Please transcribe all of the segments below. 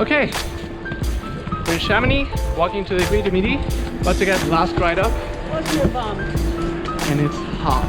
Okay, we're in Chamonix, walking to the Aiguille du Midi, about to get the last ride up. What's your bum? And it's hot.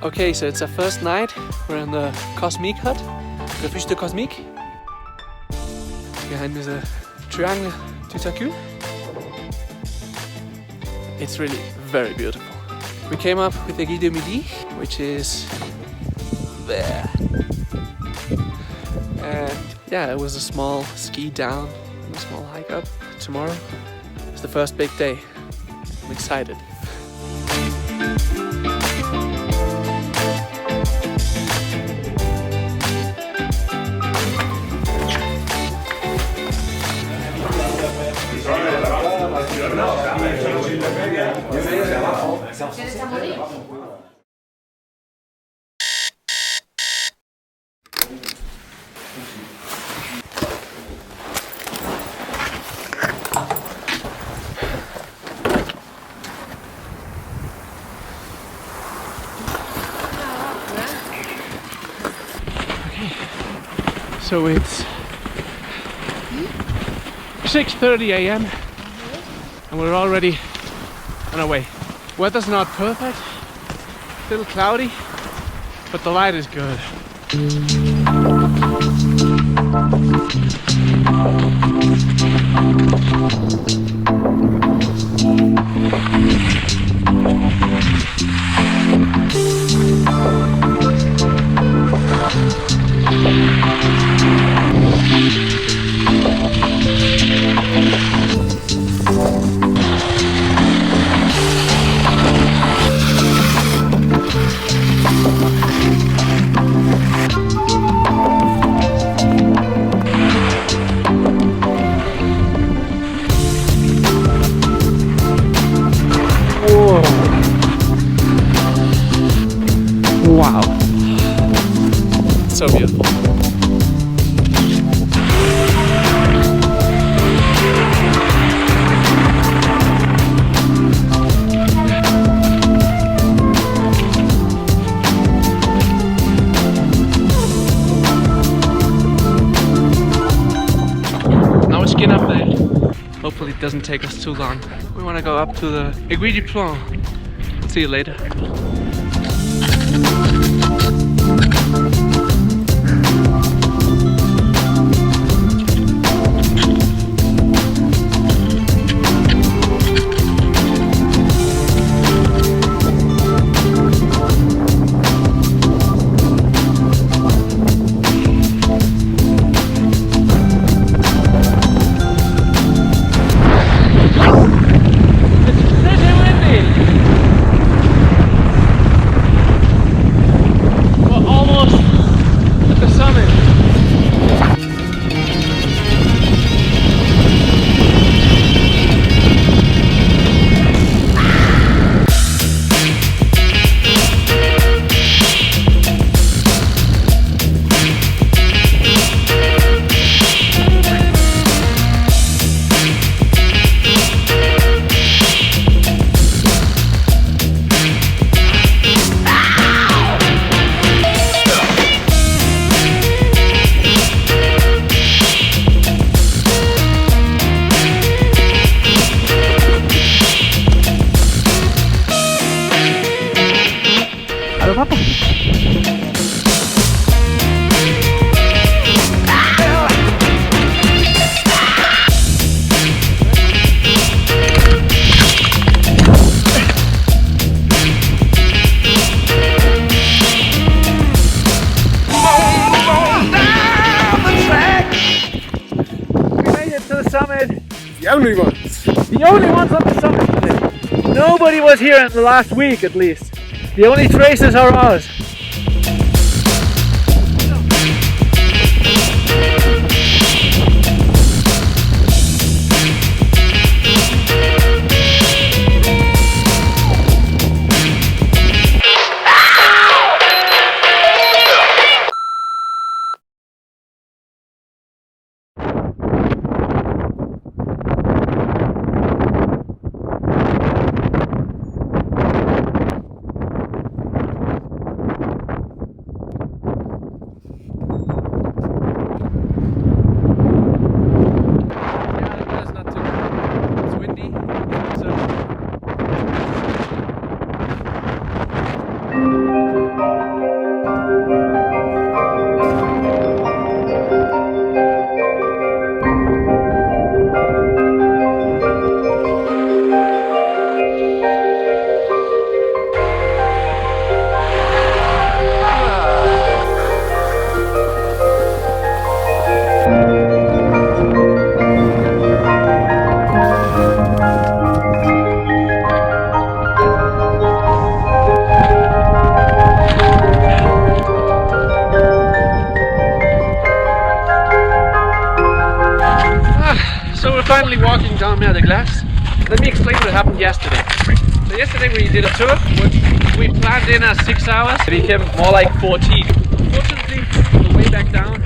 Okay, so it's our first night. We're in the Cosmique hut, Refuge de Cosmiques. Behind is a Aiguille du Tacul. It's really very beautiful. We came up with Aiguille du Midi, which is there. And yeah, it was a small ski down and a small hike up. Tomorrow is the first big day. I'm excited. So it's 6:30 a.m. and we're already on our way. Weather's not perfect, a little cloudy, but the light is good. Wow, so beautiful. Now we're skiing up there. Hopefully it doesn't take us too long. We want to go up to the Aiguille du Plan. We'll see you later. The only ones. The only ones on the summit today. Nobody was here in the last week at least. The only traces are ours. Finally walking down Mer de Glace. Let me explain what happened yesterday. So yesterday we did a tour. We planned in at 6 hours. It became more like 14. Fortunately, on the way back down,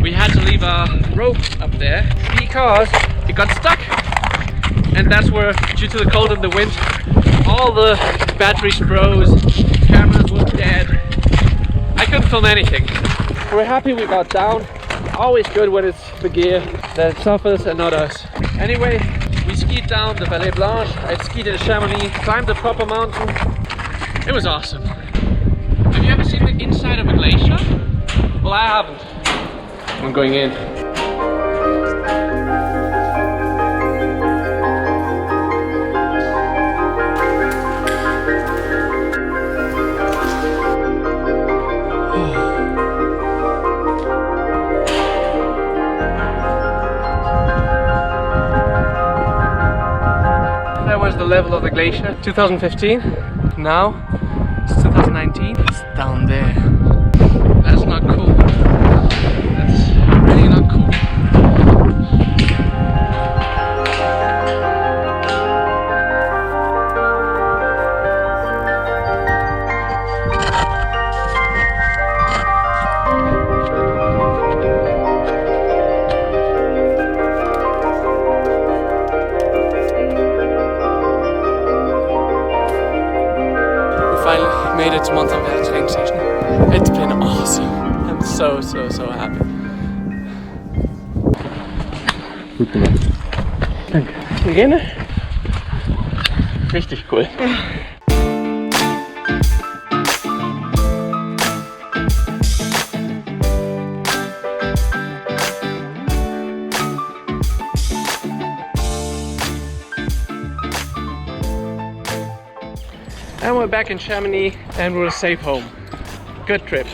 we had to leave our rope up there because it got stuck. And that's where, due to the cold and the wind, all the batteries froze, cameras were dead. I couldn't film anything. We're happy we got down. Always good when it's the gear that suffers and not us. Anyway, we skied down the Vallée Blanche. I skied in Chamonix, climbed the proper mountain. It was awesome. Have you ever seen the inside of a glacier? Well, I haven't. I'm going in. The level of the glacier, 2015. Now it's 2019. It's down there. That's not cool. That's really not cool. Made it to Mont Blanc train station. It's been awesome. I'm so happy. Gut gemacht. Danke. Gerne. Richtig cool. And we're back in Chamonix and we're safe home. Good trip.